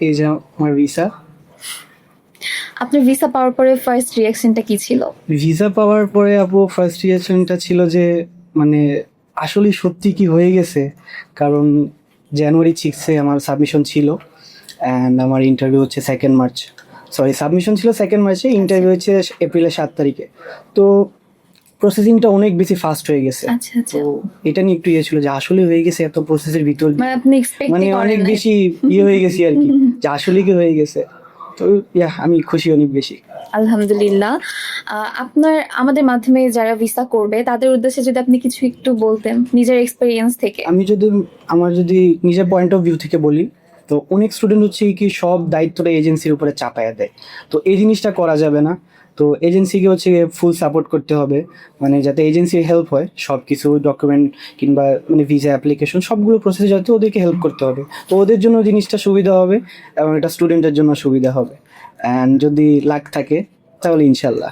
এই যে আমার ভিসা। আপনার ভিসা পাওয়ার পরে ফার্স্ট রিঅ্যাকশনটা কি ছিল? ভিসা পাওয়ার পরে আপু ফার্স্ট রিয়াকশনটা ছিল যে মানে আসলে সত্যি কি হয়ে গেছে, কারণ জানুয়ারি 6-এ আমার সাবমিশন ছিল অ্যান্ড আমার ইন্টারভিউ হচ্ছে 2 মার্চ, সরি সাবমিশন ছিল 2 মার্চে, ইন্টারভিউ হচ্ছে এপ্রিলের 7 তারিখে। তো প্রসেসিংটা অনেক বেশি ফাস্ট হয়ে গেছে। আচ্ছা আচ্ছা, তো এটা নিয়ে একটু ছিল যে আসলে হয়ে গেছে এত প্রসেসের ভিতর দিয়ে। মানে আপনি এক্সপেক্ট মানে করেন অনেক নাই। বেশি হয়ে গেছি আর কি, যে আসলে কি হয়ে গেছে। তো আমি খুশি অনেক বেশি। আলহামদুলিল্লাহ। আপনার আমাদের মাধ্যমে যারা ভিসা করবে তাদের উদ্দেশ্যে যদি আপনি কিছু একটু বলতেন নিজের এক্সপেরিয়েন্স থেকে। আমি যদি নিজের পয়েন্ট অফ ভিউ থেকে বলি, তো অনেক স্টুডেন্ট হচ্ছে কি সব দায়িত্বটা এজেন্সির উপরে চাপায়া দেয়। তো এই জিনিসটা করা যাবে না। তো এজেন্সিকে হচ্ছে ফুল সাপোর্ট করতে হবে, মানে যাতে এজেন্সির হেল্প হয় সব কিছু ডকুমেন্ট কিংবা মানে ভিসা অ্যাপ্লিকেশন সবগুলো প্রসেস, যাতে ওদেরকে হেল্প করতে হবে। তো ওদের জন্য জিনিসটা সুবিধা হবে এবং এটা স্টুডেন্টের জন্য সুবিধা হবে। অ্যান্ড যদি লাক থাকে তাহলে ইনশাল্লাহ।